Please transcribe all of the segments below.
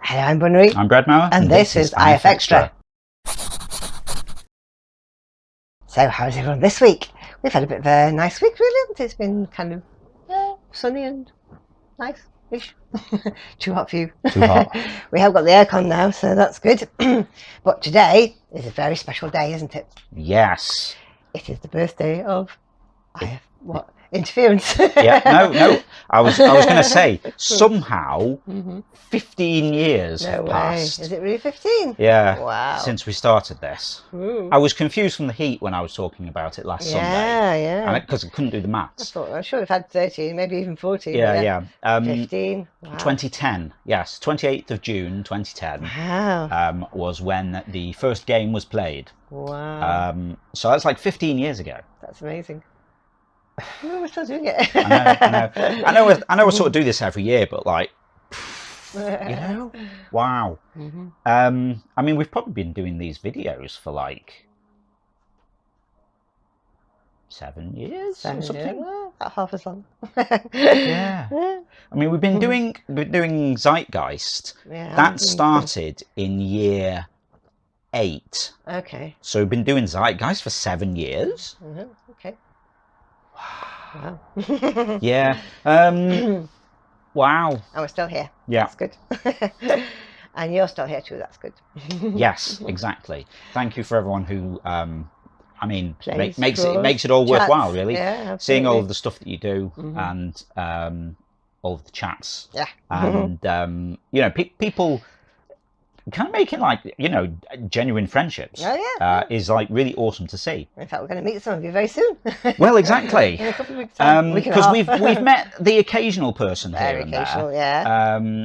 Hello, I'm Bunnery. I'm Brad Mower. And this is IFXtra. So, how's everyone this week? We've had a bit of a nice week, really. It's been kind of sunny and nice-ish. Too hot for you. Too hot. We have got the aircon now, so that's good. But today is a very special day, isn't it? Yes. It is the birthday of interference. Yeah, no. I was going to say, somehow, 15 years have passed. Is it really 15? Yeah. Wow. Since we started this. Ooh. I was confused from the heat when I was talking about it last Sunday. Yeah. Because I couldn't do the maths. I'm sure we've had 13, maybe even 14. Yeah. 15. Wow. 2010. Yes, 28th of June, 2010. Wow. Was when the first game was played. Wow. So that's like 15 years ago. That's amazing. We're still doing it. I know we sort of do this every year, but like, wow. I mean, we've probably been doing these videos for like 7 years or something. About half as long. Yeah. I mean, we've been doing Zeitgeist. That started in year 8. Okay. So we've been doing Zeitgeist for 7 years. Okay. Wow. Yeah. Wow. And we're still here. Yeah. That's good. And you're still here too. That's good. Yes, exactly. Thank you for everyone who, I mean, makes it all worthwhile, really. Yeah, absolutely. Seeing all of the stuff that you do and all of the chats. Yeah. And, people kind of making genuine frientships. Oh, yeah. Is like really awesome to see. In fact, we're going to meet some of you very soon. Well, exactly. In a couple of weeks' time. Because we've met the occasional person here and occasional, there.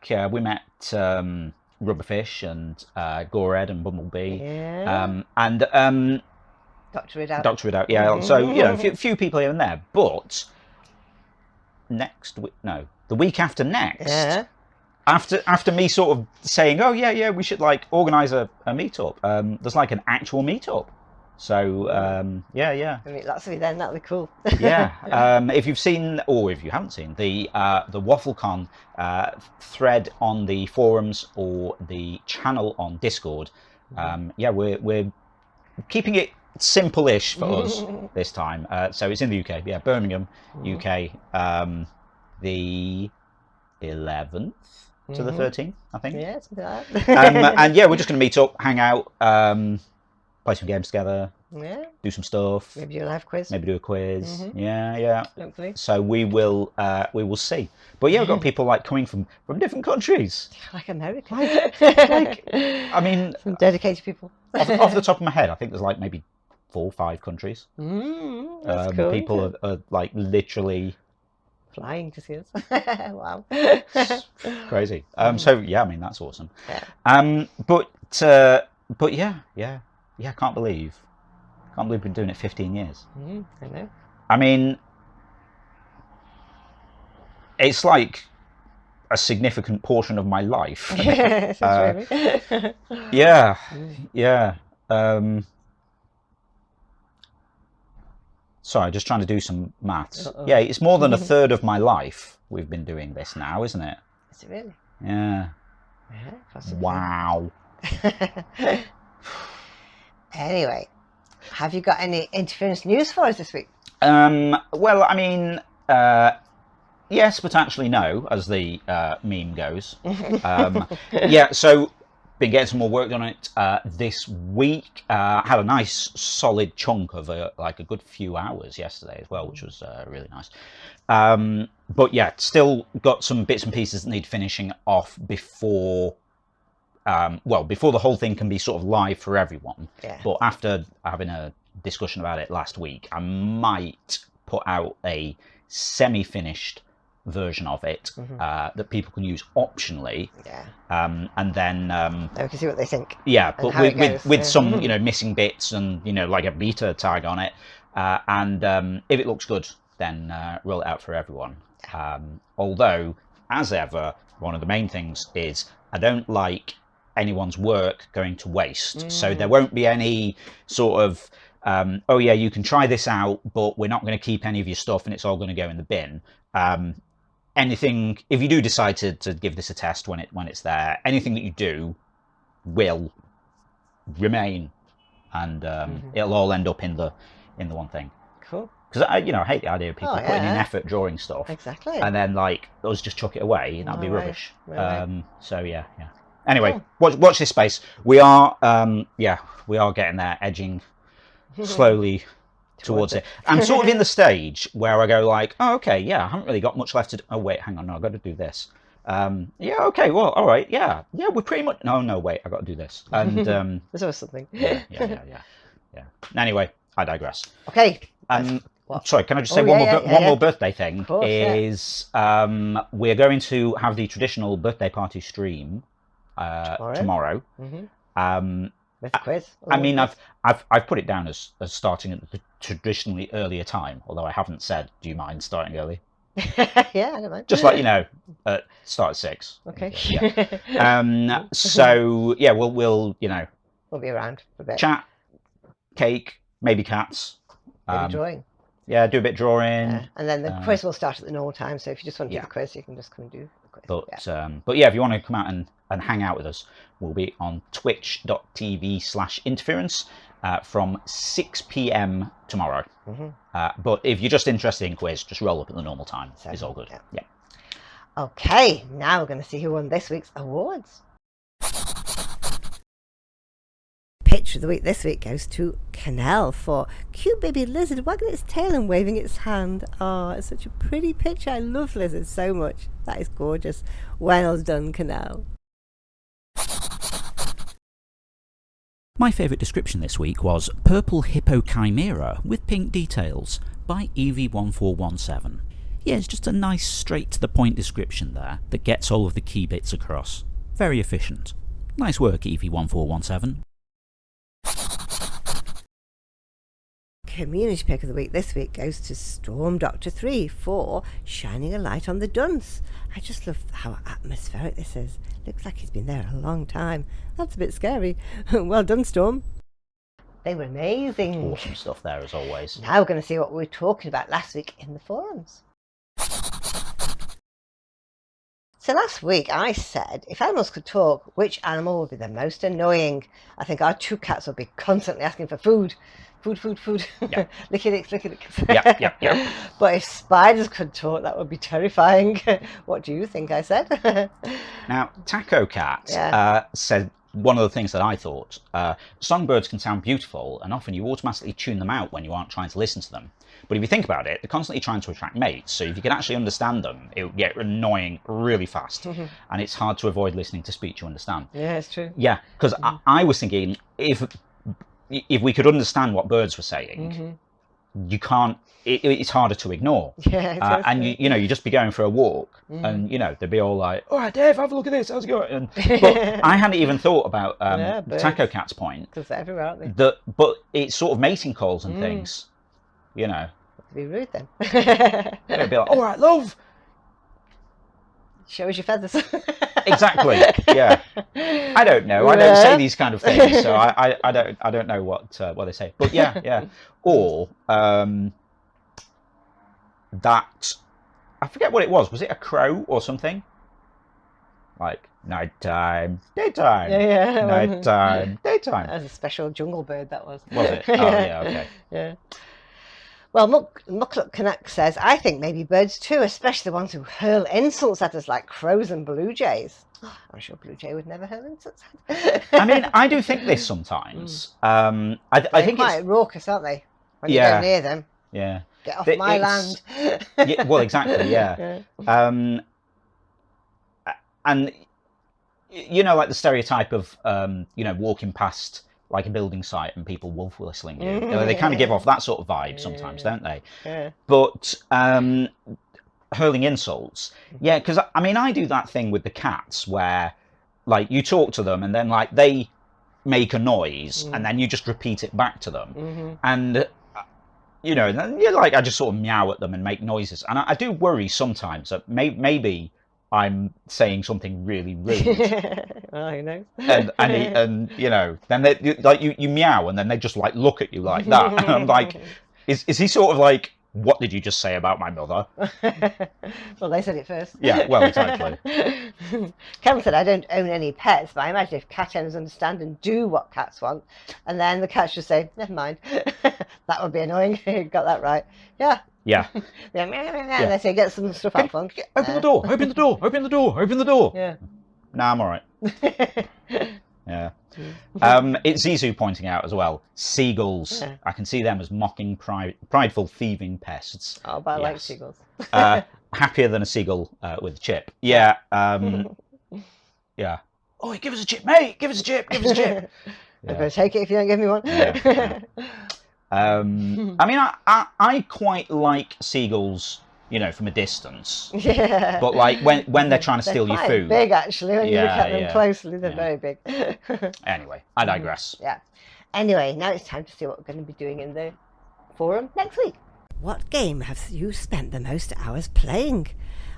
Yeah. We met Rubberfish and Gorehead and Bumblebee. Yeah. And Dr. Ridout. Dr. Ridout, yeah. So a few people here and there. But the week after next. Yeah. After me sort of saying, oh yeah, we should like organise a meetup. There's like an actual meetup. So yeah. I mean, lots of you then. That'll be cool. Yeah. If you've seen, or if you haven't seen, the WaffleCon thread on the forums or the channel on Discord, we're keeping it simple-ish for us this time. So it's in the UK. Yeah, Birmingham, UK. The 11th. To the 13th, I think. Yeah, something like that. And yeah, we're just going to meet up, hang out, play some games together, do some stuff. Maybe do a live quiz. Maybe do a quiz. Yeah. Hopefully. So we will see. But yeah, we've got people like coming from different countries. Like America. I mean, some dedicated people. off the top of my head, I think there's like maybe 4 or 5 countries. That's cool. People are like literally flying to see us. Wow. Crazy. So yeah, I mean that's awesome. Yeah. But yeah, can't believe we've been doing it 15 years. I know. I mean, it's like a significant portion of my life. Yeah. Sorry, just trying to do some maths. Yeah, it's more than a third of my life we've been doing this now, isn't it? Is it really? Yeah. Possibly. Wow. Anyway, have you got any interference news for us this week? Well, I mean, yes, but actually no, as the meme goes. Yeah, so been getting some more work on it this week. Had a nice solid chunk of a good few hours yesterday as well, which was really nice. But yeah, still got some bits and pieces that need finishing off before the whole thing can be sort of live for everyone. Yeah. But after having a discussion about it last week, I might put out a semi-finished version of it that people can use optionally, and then we can see what they think. Yeah, but with some missing bits and like a beta tag on it, and if it looks good, then roll it out for everyone. Although, as ever, one of the main things is I don't like anyone's work going to waste. So there won't be any sort of oh yeah, you can try this out, but we're not going to keep any of your stuff and it's all going to go in the bin. anything, if you do decide to give this a test when it's there, anything that you do will remain, and it'll all end up in the one thing. Cool. Because I hate the idea of people putting in effort drawing stuff, exactly, and then like us just chuck it away. That'd be rubbish. Right. So yeah. Anyway, watch this space. We are getting there, edging slowly towards it. I'm sort of in the stage where I go like, oh, okay, yeah, I haven't really got much left to do. Oh wait, hang on, no, I've got to do this. Yeah, okay, well, all right, yeah, we're pretty much. No, wait, I got to do this. And there's always something. Yeah. Anyway, I digress. Okay. Sorry, can I just say one more birthday thing? Of course, is we're going to have the traditional birthday party stream tomorrow. With the quiz. I mean, I've put it down as starting at the traditionally earlier time, although I haven't said, do you mind starting early? Yeah, I don't mind. Just like, start at 6. Okay. Yeah. So yeah, we'll we'll be around for a bit. Chat, cake, maybe cats. Maybe drawing. Yeah, do a bit drawing. Yeah. And then the quiz will start at the normal time, so if you just want to do the quiz, you can just come and do the quiz. But yeah, if you want to come out and hang out with us, we'll be on twitch.tv/interference from 6 p.m. tomorrow. But if you're just interested in quiz, just roll up at the normal time. It's all good. Yeah. Okay, now we're going to see who won this week's awards. Picture of the week this week goes to Canal for cute baby lizard wagging its tail and waving its hand. Oh, it's such a pretty picture. I love lizards so much. That is gorgeous. Well done, Canal. My favourite description this week was Purple Hippo Chimera with pink details by Evie1417. Yeah, it's just a nice straight to the point description there that gets all of the key bits across. Very efficient. Nice work, Evie1417. Community pick of the week this week goes to Storm Doctor 3 for shining a light on the dunce. I just love how atmospheric this is. Looks like he's been there a long time. That's a bit scary. Well done, Storm. They were amazing. Awesome stuff there as always. Now we're going to see what we were talking about last week in the forums. So last week I said, if animals could talk, which animal would be the most annoying? I think our 2 cats would be constantly asking for food. Food. Yeah. Licky licks. Yeah. But if spiders could talk, that would be terrifying. What do you think I said? Now, Taco Cat said one of the things that I thought, songbirds can sound beautiful, and often you automatically tune them out when you aren't trying to listen to them. But if you think about it, they're constantly trying to attract mates, so if you can actually understand them, it would get annoying really fast, and it's hard to avoid listening to speech you understand. Yeah, it's true. Yeah, because I was thinking, if we could understand what birds were saying, you can't. It's harder to ignore. Yeah, and you just be going for a walk, and they'd be all like, "All right, Dave, have a look at this. How's it going?" But I hadn't even thought about Taco Cat's point. Because they're everywhere, aren't they? But it's sort of mating calls and things. Be rude then. They'd be like, "All right, love. Show us your feathers." Exactly. Yeah. I don't know. I don't say these kind of things, so I don't know what they say. But yeah. Or that I forget what it was. Was it a crow or something? Like nighttime, daytime. Yeah. Nighttime, daytime. That was a special jungle bird. That was. Was it? Oh yeah. Okay. Yeah. Well, Mukluk Canuck says, I think maybe birds too, especially the ones who hurl insults at us like crows and blue jays. Oh, I'm sure blue jay would never hurl insults at us. I mean, I do think this sometimes. I think quite it's raucous, aren't they? When you go near them. Yeah. Get off my land. Yeah, well, exactly, yeah. And like the stereotype of walking past like a building site and people wolf whistling you. They kind of give off that sort of vibe sometimes, don't they? Yeah. But hurling insults, because I mean, I do that thing with the cats where like you talk to them and then like they make a noise and then you just repeat it back to them. And then I just sort of meow at them and make noises. And I do worry sometimes that maybe I'm saying something really rude. Well, who knows? and then they like you meow and then they just like look at you like that. And I'm like, is he sort of like what did you just say about my mother? Well, they said it first. Yeah, well, exactly. Kevin said, I don't own any pets, but I imagine if cat owners understand and do what cats want, and then the cats should say, never mind. That would be annoying. Got that right. Yeah. Yeah. Yeah. And they say, get some stuff out for them. Open the door, open the door, open the door, open the door. Yeah. Nah, I'm all right. Yeah. It's Zizou pointing out as well, seagulls. Yeah. I can see them as mocking, prideful, thieving pests. Oh, but I like Yes. seagulls. Happier than a seagull with a chip. Yeah. Yeah. Oh, give us a chip, mate. Give us a chip. Give us a chip. I'm going to take it if you don't give me one. Yeah. I mean, I quite like seagulls, you know, from a distance. Yeah. But like when they're trying to steal your quite food. big, actually. When you look at them Yeah. closely, they're Yeah. very big. Anyway, I digress. Yeah. Anyway, now it's time to see what we're going to be doing in the forum next week. What game have you spent the most hours playing?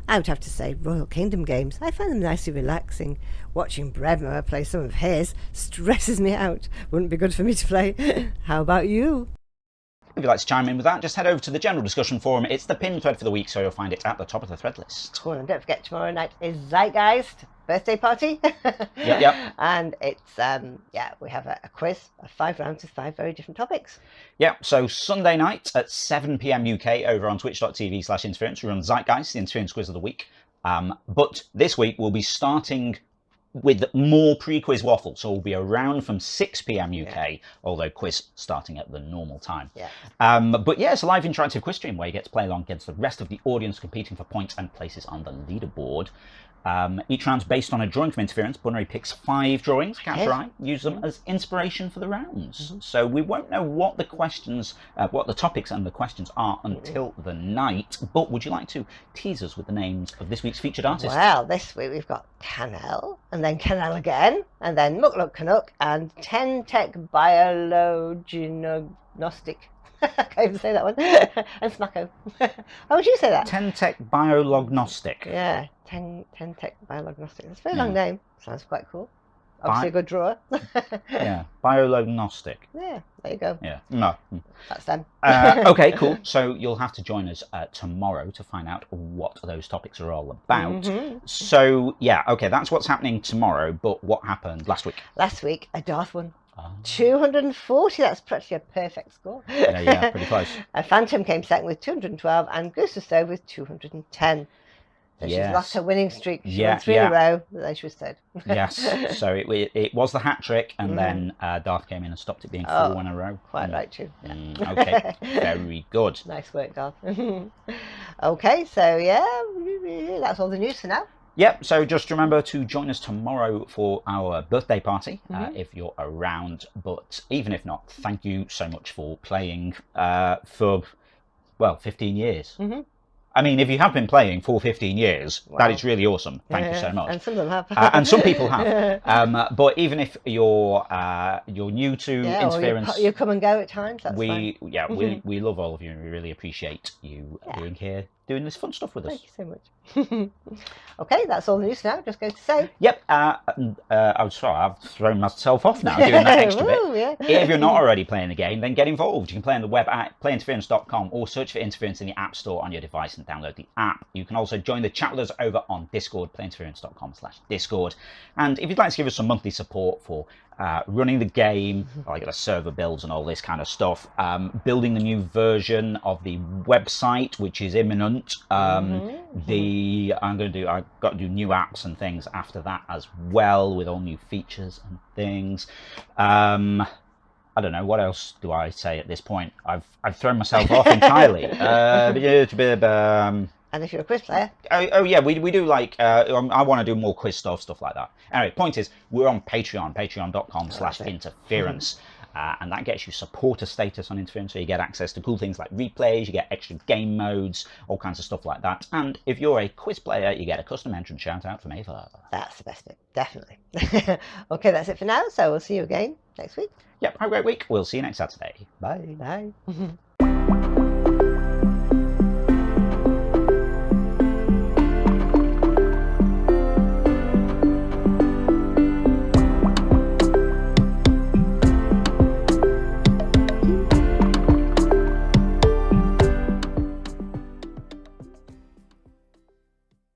I would have to say Royal Kingdom games. I find them nicely relaxing. Watching Bredmoor play some of his stresses me out. Wouldn't be good for me to play. How about you? If you'd like to chime in with that, just head over to the general discussion forum. It's the pinned thread for the week, so you'll find it at the top of the thread list. Cool, and don't forget tomorrow night is Zeitgeist birthday party. Yep. And it's we have a quiz of 5 rounds with 5 very different topics. Yeah, so Sunday night at 7 p.m. UK over on twitch.tv/interference, we run Zeitgeist, the interference quiz of the week. But this week we'll be starting with more pre-quiz waffle, so we'll be around from 6 p.m. UK, although quiz starting at the normal time. Yeah. But yeah, it's a live interactive quiz stream where you get to play along against the rest of the audience competing for points and places on the leaderboard. Each round's based on a drawing from interference. Bunnery picks 5 drawings, catch your eye, use them as inspiration for the rounds. So we won't know what the questions, what the topics and the questions are until the night. But would you like to tease us with the names of this week's featured artists? Well, this week we've got Canel, and then Canel again, and then Mukluk Canuck, and Ten Tech Biologignostic. I can't even say that one. And Smacko. How would you say that? Tentech Biolognostic. Yeah, Ten Tech Biolognostic. It's a very long name. Sounds quite cool. Obviously a good drawer. Yeah, Biolognostic. Yeah, there you go. Yeah, no. That's them. Okay, cool. So you'll have to join us tomorrow to find out what those topics are all about. So, yeah, okay, that's what's happening tomorrow, but what happened last week? Last week, a Darth won. 240, that's practically a perfect score. Yeah, pretty close. Phantom came second with 212 and Gustav Stove with 210. So she's lost her winning streak. She won 3 in a row, but then she was third. Yes, so it was the hat trick, and then Darth came in and stopped it being 4 in a row. Quite right too. Yeah. Okay, very good. Nice work, Darth. Okay, so yeah, that's all the news for now. Yep, so just remember to join us tomorrow for our birthday party if you're around. But even if not, thank you so much for playing for, well, 15 years. I mean, if you have been playing for 15 years, that is really awesome. Thank you so much. And some of them have. And some people have. But even if you're new to interference, or you come and go at times. That's fine. we love all of you, and we really appreciate you being here doing this fun stuff with us. Thank you so much. Okay, that's all the news now. Just go to say. Yep. I'm sorry, I've thrown myself off now doing that extra bit. Yeah. If you're not already playing the game, then get involved. You can play on the web at playinterference.com or search for Interference in the App Store on your device and download the app. You can also join the chat with us over on Discord, playinterference.com/Discord. And if you'd like to give us some monthly support for running the game, like the server builds and all this kind of stuff, building the new version of the website, which is imminent. I've got to do new apps and things after that as well, with all new features and things. I don't know, what else do I say at this point? I've thrown myself off entirely. And if you're a quiz player. We do like, I want to do more quiz stuff like that. Anyway, point is, we're on Patreon, patreon.com/interference. And that gets you supporter status on Interference, so you get access to cool things like replays, you get extra game modes, all kinds of stuff like that. And if you're a quiz player, you get a custom entrance shout out from Ava. That's the best bit, definitely. Okay, that's it for now, so we'll see you again next week. Yep, have a great week. We'll see you next Saturday. Bye. Bye.